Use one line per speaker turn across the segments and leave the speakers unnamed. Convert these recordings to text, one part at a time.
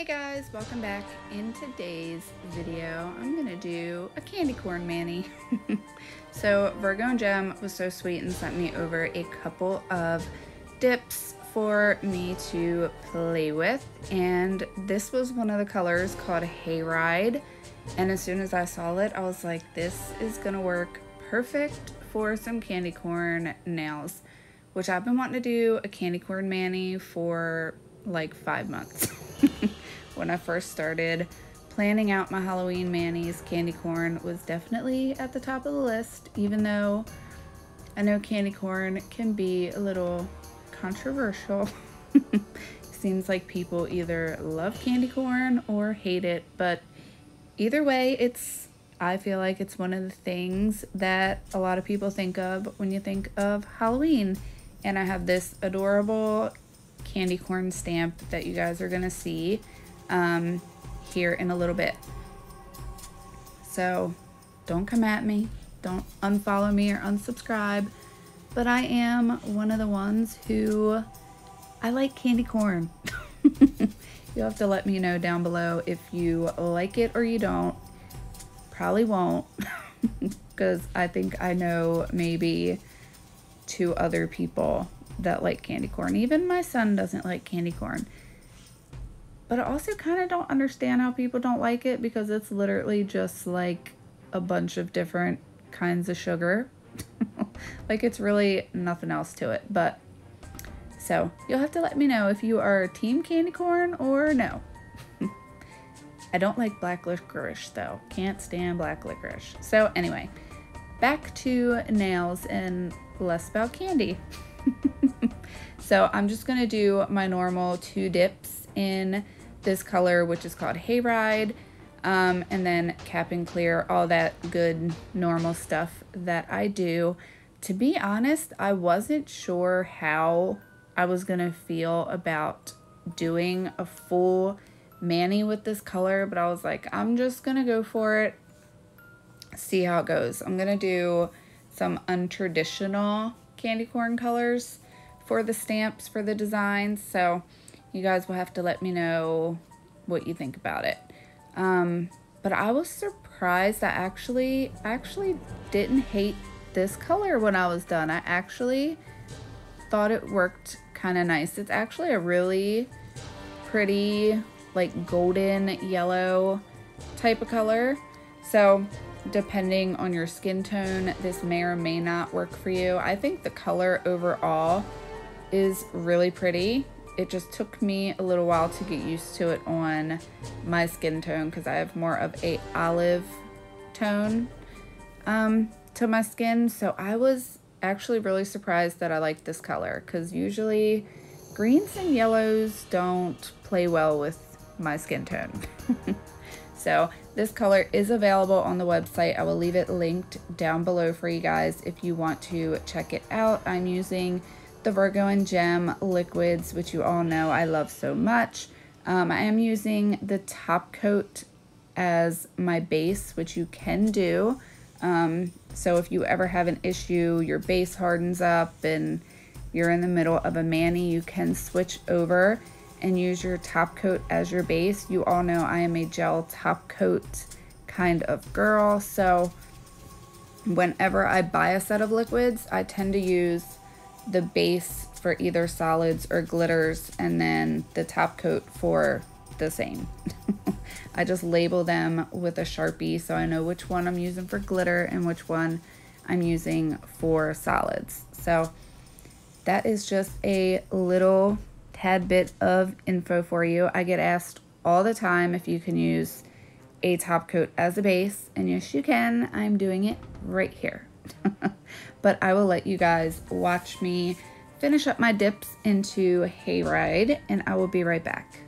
Hey guys, welcome back. In today's video, I'm gonna do a candy corn mani. So Virgo and Gem was so sweet and sent me over a couple of dips for me to play with, and this was one of the colors called Hayride. And as soon as I saw it, I was like, this is gonna work perfect for some candy corn nails, which I've been wanting to do a candy corn mani for like 5 months. When I first started planning out my Halloween manis, candy corn was definitely at the top of the list, even though I know candy corn can be a little controversial. Seems like people either love candy corn or hate it, but either way, I feel like it's one of the things that a lot of people think of when you think of Halloween. And I have this adorable candy corn stamp that you guys are gonna see here in a little bit. So don't come at me, don't unfollow me or unsubscribe, but I am one of the ones who I like candy corn. You'll have to let me know down below if you like it or you don't. Probably won't, because I think I know maybe 2 other people that like candy corn. Even my son doesn't like candy corn. But I also kind of don't understand how people don't like it, because it's literally just like a bunch of different kinds of sugar. Like, it's really nothing else to it. But so you'll have to let me know if you are team candy corn or no. I don't like black licorice though. Can't stand black licorice. So anyway, back to nails and less about candy. So I'm just gonna do my normal 2 dips in this color, which is called Hayride, and then cap and clear, all that good normal stuff that I do. To be honest, I wasn't sure how I was gonna feel about doing a full mani with this color, but I was like, I'm just gonna go for it, see how it goes. I'm gonna do some untraditional candy corn colors for the stamps, for the designs, so you guys will have to let me know what you think about it. But I was surprised. I actually didn't hate this color when I was done. I actually thought it worked kind of nice. It's actually a really pretty, like, golden yellow type of color. So depending on your skin tone, this may or may not work for you. I think the color overall is really pretty. It just took me a little while to get used to it on my skin tone, because I have more of a olive tone to my skin. So I was actually really surprised that I liked this color, because usually greens and yellows don't play well with my skin tone. So this color is available on the website. I will leave it linked down below for you guys if you want to check it out. I'm using the Virgo and Gem liquids, which you all know I love so much. I am using the top coat as my base, which you can do. So if you ever have an issue, your base hardens up and you're in the middle of a mani, you can switch over and use your top coat as your base. You all know I am a gel top coat kind of girl, so whenever I buy a set of liquids, I tend to use the base for either solids or glitters, and then the top coat for the same. I just label them with a Sharpie so I know which one I'm using for glitter and which one I'm using for solids. So that is just a little tad bit of info for you. I get asked all the time if you can use a top coat as a base, and yes you can. I'm doing it right here. But I will let you guys watch me finish up my dips into Hayride, and I will be right back.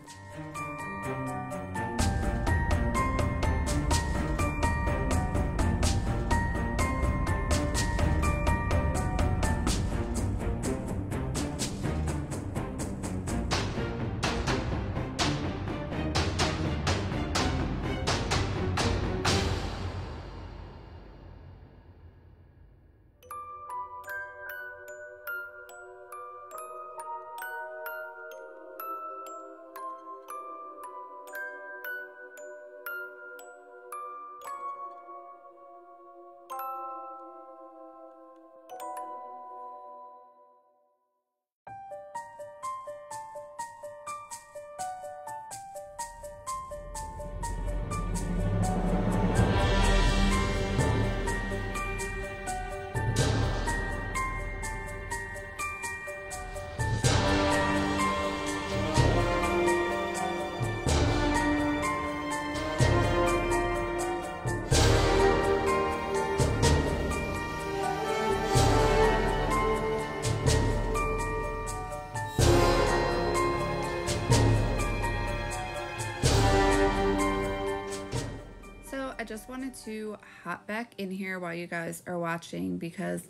just wanted to hop back in here while you guys are watching because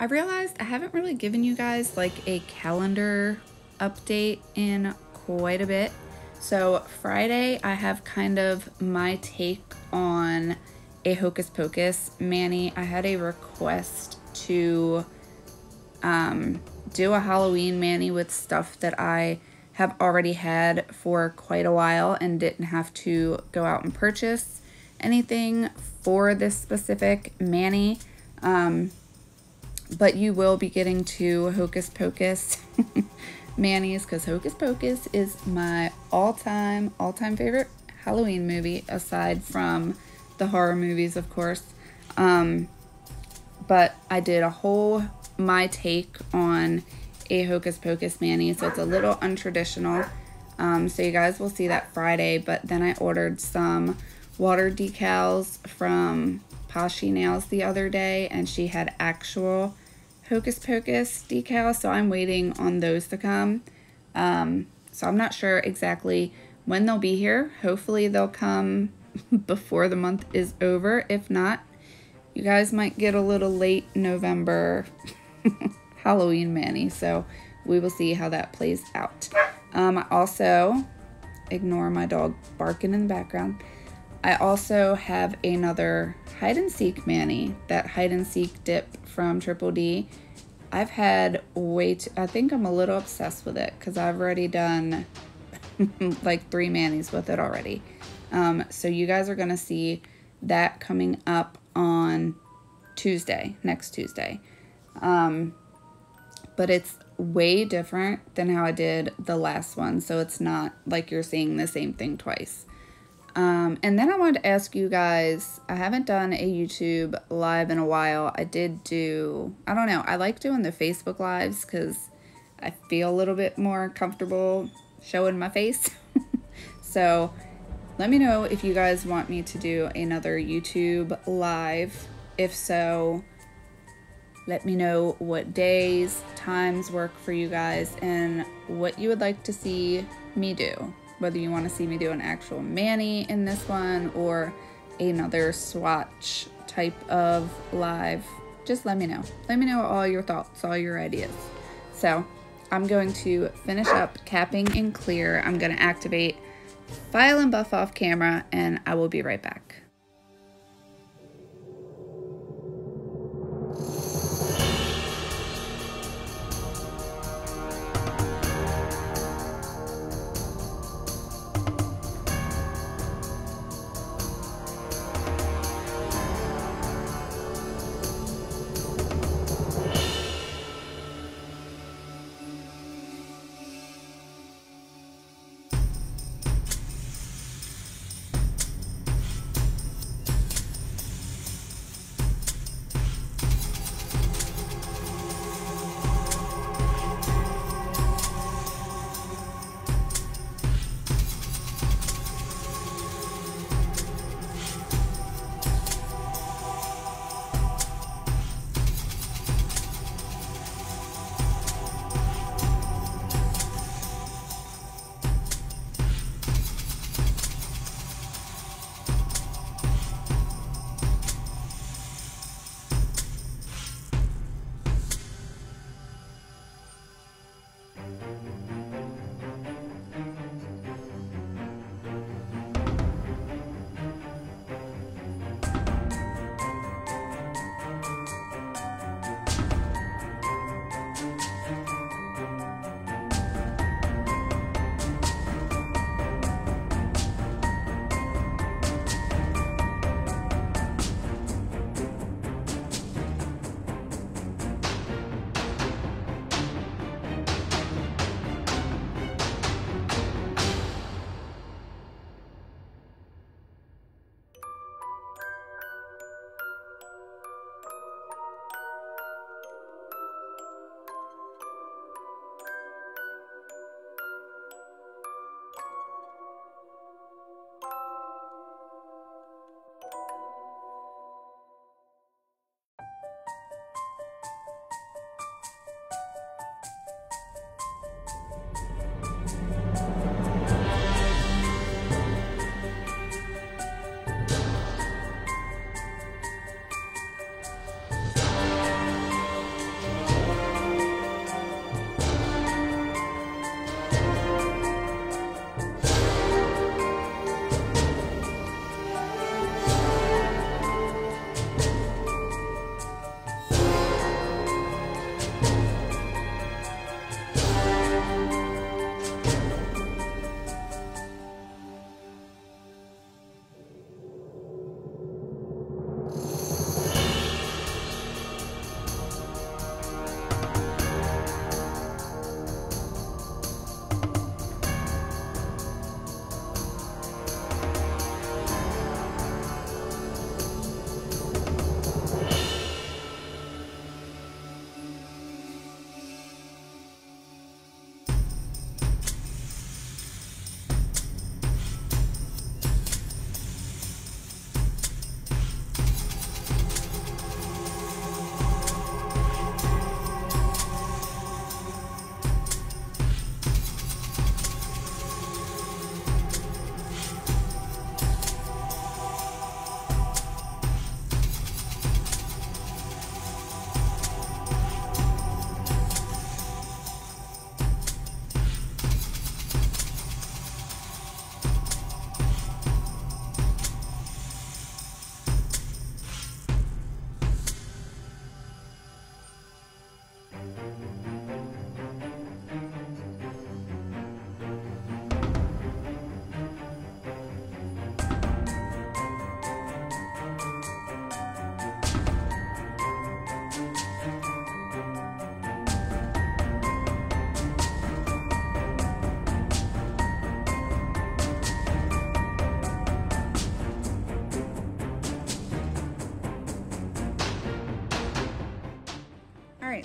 I realized I haven't really given you guys like a calendar update in quite a bit. So Friday, I have kind of my take on a Hocus Pocus mani. I had a request to do a Halloween mani with stuff that I have already had for quite a while and didn't have to go out and purchase anything for this specific mani. But you will be getting to Hocus Pocus manis because Hocus Pocus is my all-time favorite Halloween movie aside from the horror movies, of course. But I did a whole my take on a Hocus Pocus mani, so it's a little untraditional. So you guys will see that Friday, but then I ordered some water decals from Pashi Nails the other day, and she had actual Hocus Pocus decals, so I'm waiting on those to come. So I'm not sure exactly when they'll be here. Hopefully they'll come before the month is over. If not, you guys might get a little late November Halloween mani, so we will see how that plays out. I also, ignore my dog barking in the background, I also have another hide and seek mani, that hide and seek dip from Triple D. I've had I think I'm a little obsessed with it because I've already done like 3 manis with it already. So you guys are gonna see that coming up on Tuesday, next Tuesday. But it's way different than how I did the last one, so it's not like you're seeing the same thing twice. And then I wanted to ask you guys, I haven't done a YouTube live in a while. I did do, I don't know, I like doing the Facebook lives because I feel a little bit more comfortable showing my face. So let me know if you guys want me to do another YouTube live. If so, let me know what days, times work for you guys and what you would like to see me do. Whether you want to see me do an actual mani in this one or another swatch type of live, just let me know. Let me know all your thoughts, all your ideas. So I'm going to finish up capping in clear. I'm going to activate file and buff off camera and I will be right back.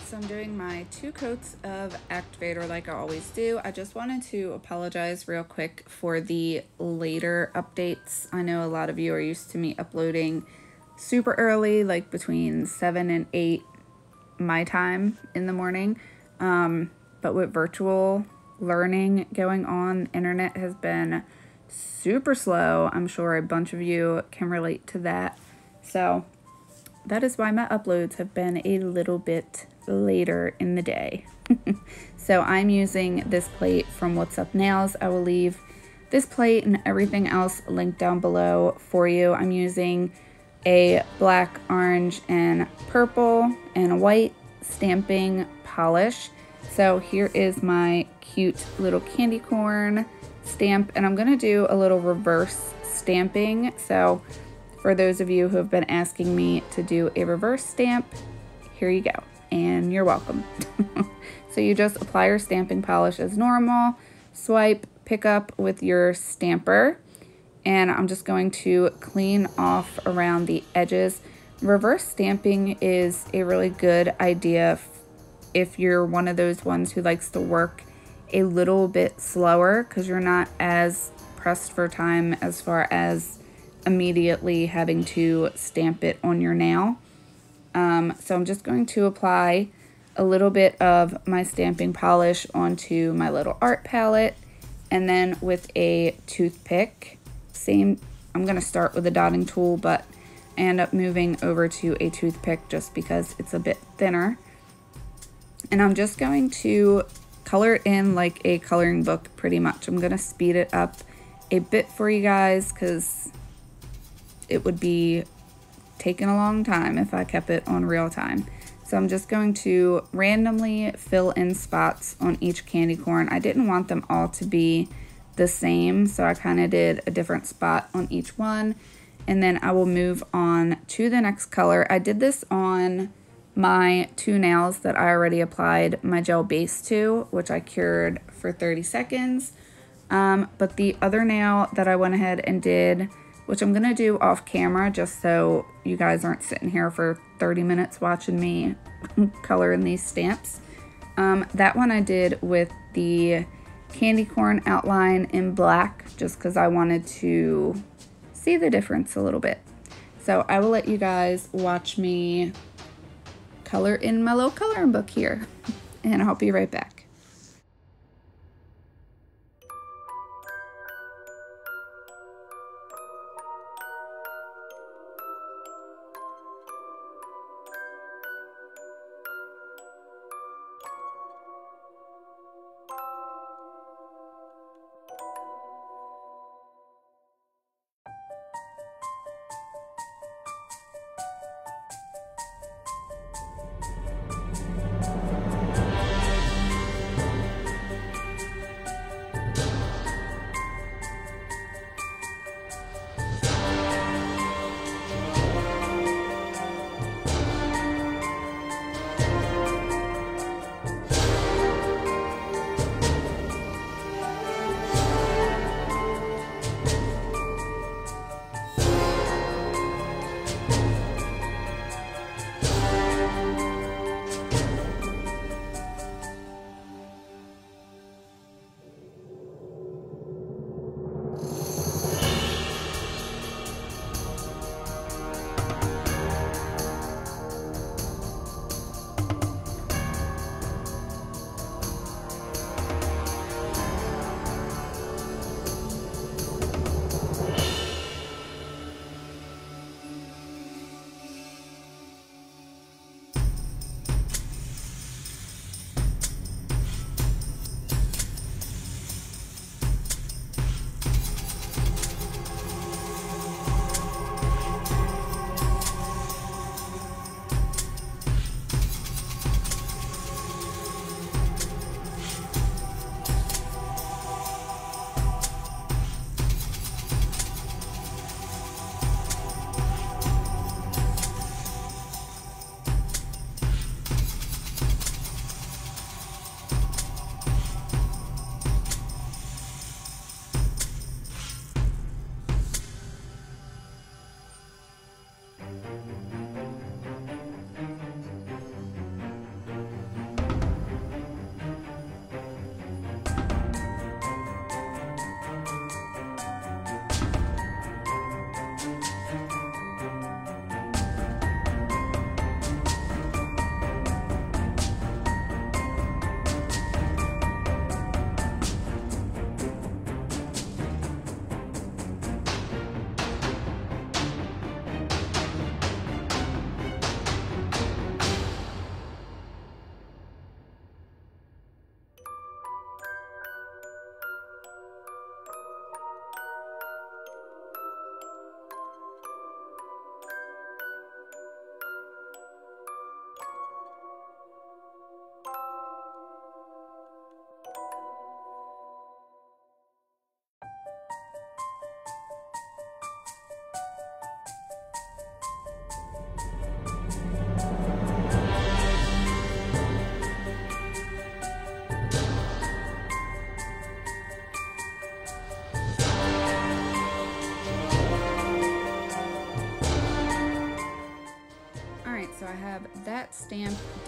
So I'm doing my 2 coats of Activator like I always do. I just wanted to apologize real quick for the later updates. I know a lot of you are used to me uploading super early, like between 7 and 8 my time in the morning. But with virtual learning going on, internet has been super slow. I'm sure a bunch of you can relate to that. So that is why my uploads have been a little bit later in the day. So I'm using this plate from What's Up Nails. I will leave this plate and everything else linked down below for you. I'm using a black, orange, and purple and white stamping polish. So here is my cute little candy corn stamp, and I'm gonna do a little reverse stamping. So for those of you who have been asking me to do a reverse stamp, here you go, and you're welcome. So you just apply your stamping polish as normal, swipe, pick up with your stamper, and I'm just going to clean off around the edges. Reverse stamping is a really good idea if you're one of those ones who likes to work a little bit slower, because you're not as pressed for time as far as immediately having to stamp it on your nail. So I'm just going to apply a little bit of my stamping polish onto my little art palette, and then with a toothpick, I'm going to start with a dotting tool, but I end up moving over to a toothpick just because it's a bit thinner. And I'm just going to color in like a coloring book pretty much. I'm going to speed it up a bit for you guys because it would be taking a long time if I kept it on real time. So I'm just going to randomly fill in spots on each candy corn. I didn't want them all to be the same, so I kind of did a different spot on each one, and then I will move on to the next color. I did this on my 2 nails that I already applied my gel base to, which I cured for 30 seconds. But the other nail that I went ahead and did, which I'm gonna do off camera just so you guys aren't sitting here for 30 minutes watching me color in these stamps. That one I did with the candy corn outline in black just because I wanted to see the difference a little bit. So I will let you guys watch me color in my little coloring book here, and I'll be right back.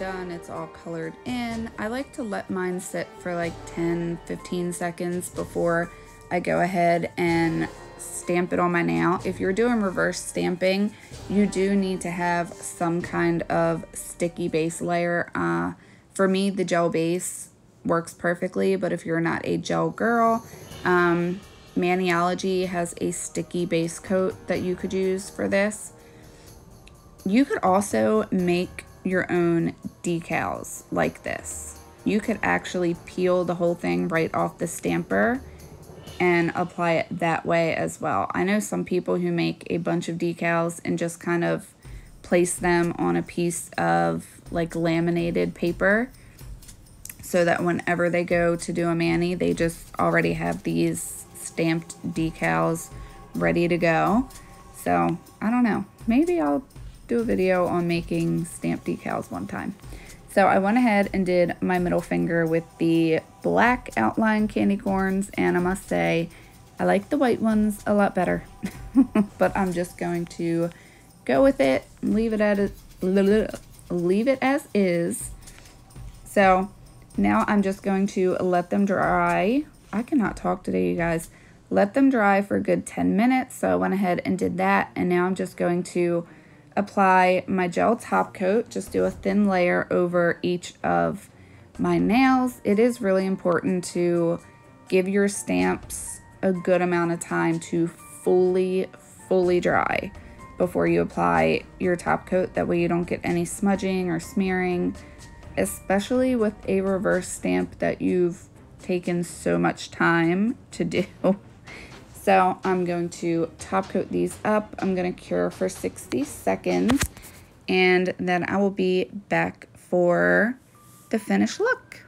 done. It's all colored in. I like to let mine sit for like 10-15 seconds before I go ahead and stamp it on my nail. If you're doing reverse stamping, you do need to have some kind of sticky base layer. For me, the gel base works perfectly, but if you're not a gel girl, Maniology has a sticky base coat that you could use for this. You could also make your own decals like this. You could actually peel the whole thing right off the stamper and apply it that way as well. I know some people who make a bunch of decals and just kind of place them on a piece of like laminated paper so that whenever they go to do a mani, they just already have these stamped decals ready to go. So I don't know, maybe I'll do a video on making stamped decals one time. So I went ahead and did my middle finger with the black outline candy corns, and I must say I like the white ones a lot better. But I'm just going to go with it, leave it as is. So now I'm just going to let them dry. I cannot talk today, you guys. Let them dry for a good 10 minutes. So I went ahead and did that, and now I'm just going to apply my gel top coat. Just do a thin layer over each of my nails. It is really important to give your stamps a good amount of time to fully dry before you apply your top coat. That way you don't get any smudging or smearing, especially with a reverse stamp that you've taken so much time to do. So I'm going to top coat these up. I'm going to cure for 60 seconds, and then I will be back for the finished look.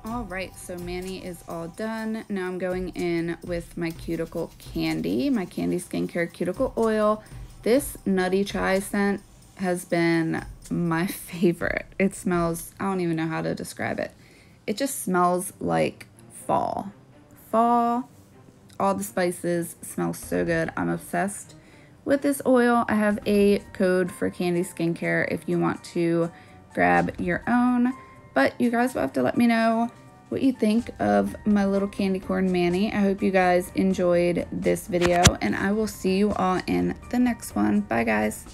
Alright, so Mani is all done. Now I'm going in with my cuticle candy, my Candy Skincare Cuticle Oil. This Nutty Chai scent has been my favorite. It smells, I don't even know how to describe it. It just smells like fall. Fall, all the spices smell so good. I'm obsessed with this oil. I have a code for Candy Skincare if you want to grab your own. But you guys will have to let me know what you think of my little candy corn mani. I hope you guys enjoyed this video, and I will see you all in the next one. Bye, guys.